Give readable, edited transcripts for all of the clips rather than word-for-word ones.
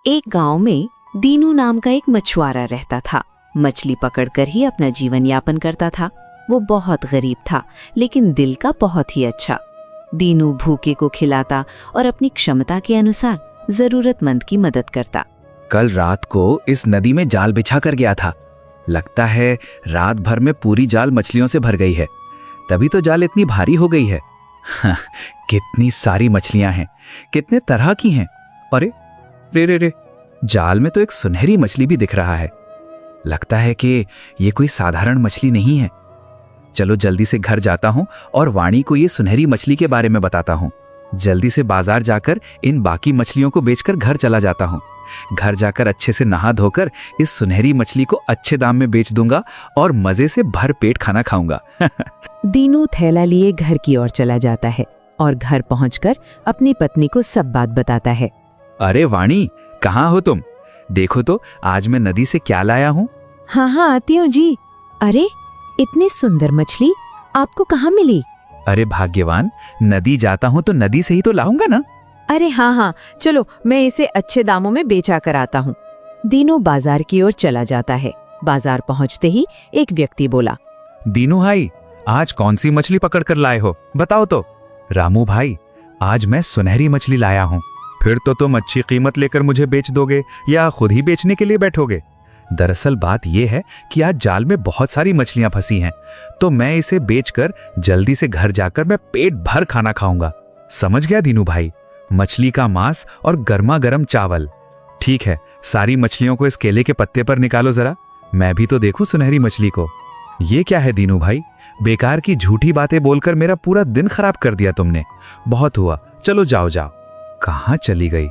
एक गांव में दीनू नाम का एक मछुआरा रहता था। मछली पकड़कर ही अपना जीवन यापन करता था। वो बहुत गरीब था, लेकिन दिल का बहुत ही अच्छा। दीनू भूखे को खिलाता और अपनी क्षमता के अनुसार जरूरतमंद की मदद करता। कल रात को इस नदी में जाल बिछा कर गया था। लगता है रात भर में पूरी जाल मछलियों से भर गई है, तभी तो जाल इतनी भारी हो गई है। कितनी सारी मछलियां हैं, कितने तरह की हैं। अरे रे रे रे, जाल में तो एक सुनहरी मछली भी दिख रहा है। लगता है कि ये कोई साधारण मछली नहीं है। चलो जल्दी से घर जाता हूं और वाणी को ये सुनहरी मछली के बारे में बताता हूं। जल्दी से बाजार जाकर इन बाकी मछलियों को बेचकर घर चला जाता हूं। घर जाकर अच्छे से नहा धोकर इस सुनहरी मछली को अच्छे दाम में बेच दूंगा और मजे से भर पेट खाना खाऊंगा। दीनू थैला लिए घर की ओर चला जाता है और घर पहुंचकर अपनी पत्नी को सब बात बताता है। अरे वाणी, कहाँ हो तुम? देखो तो आज मैं नदी से क्या लाया हूँ। हाँ आती हूँ जी। अरे इतनी सुंदर मछली आपको कहाँ मिली? अरे भाग्यवान, नदी जाता हूँ तो नदी से ही तो लाऊंगा ना। अरे हाँ, चलो मैं इसे अच्छे दामों में बेचा कर आता हूँ। दीनू बाजार की ओर चला जाता है। बाजार पहुँचते ही एक व्यक्ति बोला, दीनू भाई, आज कौन सी मछली पकड़ कर लाए हो, बताओ तो। रामू भाई, आज मैं सुनहरी मछली लाया हूँ। फिर तो तुम अच्छी कीमत लेकर मुझे बेच दोगे या खुद ही बेचने के लिए बैठोगे? दरअसल बात यह है कि आज जाल में बहुत सारी मछलियां फंसी हैं, तो मैं इसे बेचकर जल्दी से घर जाकर मैं पेट भर खाना खाऊंगा। समझ गया दीनू भाई? मछली का मांस और गर्मा गर्म चावल। ठीक है, सारी मछलियों को इस केले के पत्ते पर निकालो जरा, मैं भी तो देखूं सुनहरी मछली को। ये क्या है दीनू भाई, बेकार की झूठी बातें बोलकर मेरा पूरा दिन खराब कर दिया तुमने। बहुत हुआ, चलो जाओ जाओ। कहाँ चली गई?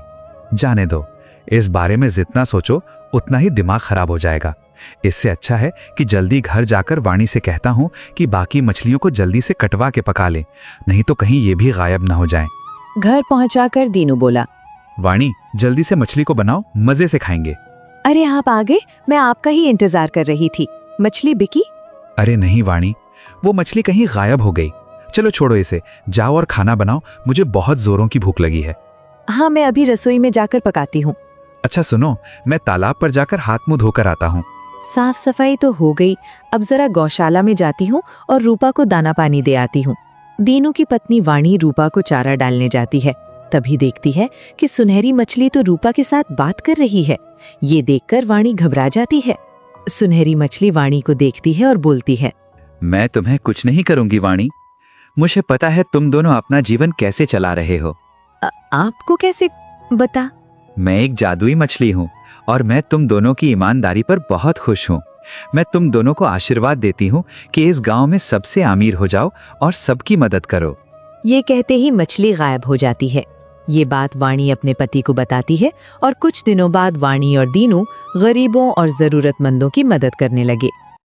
जाने दो, इस बारे में जितना सोचो उतना ही दिमाग खराब हो जाएगा। इससे अच्छा है कि जल्दी घर जाकर वाणी से कहता हूं कि बाकी मछलियों को जल्दी से कटवा के पका ले, नहीं तो कहीं ये भी गायब ना हो जाएं। घर पहुंचाकर दीनू बोला, वाणी, जल्दी से मछली को बनाओ, मजे से खाएंगे। अरे आप आ गए, मैं आपका ही इंतजार कर रही थी। मछली बिकी? अरे नहीं वाणी, वो मछली कहीं गायब हो गई। चलो छोड़ो इसे, जाओ और खाना बनाओ, मुझे बहुत जोरों की भूख लगी है। हाँ, मैं अभी रसोई में जाकर पकाती हूँ। अच्छा सुनो, मैं तालाब पर जाकर हाथ मुंह धोकर आता हूँ। साफ सफाई तो हो गई, अब जरा गौशाला में जाती हूँ और रूपा को दाना पानी दे आती हूँ। दीनू की पत्नी वाणी रूपा को चारा डालने जाती है। तभी देखती है कि सुनहरी मछली तो रूपा के साथ बात कर रही है। ये देखकर वाणी घबरा जाती है। सुनहरी मछली वाणी को देखती है और बोलती है, मैं तुम्हें कुछ नहीं करूंगी वाणी, मुझे पता है तुम दोनों अपना जीवन कैसे चला रहे हो। आपको कैसे बता? मैं एक जादुई मछली हूँ और मैं तुम दोनों की ईमानदारी पर बहुत खुश हूँ। मैं तुम दोनों को आशीर्वाद देती हूँ कि इस गांव में सबसे अमीर हो जाओ और सबकी मदद करो। ये कहते ही मछली गायब हो जाती है। ये बात वाणी अपने पति को बताती है और कुछ दिनों बाद वाणी और दीनू गरीबों और जरूरतमंदों की मदद करने लगे।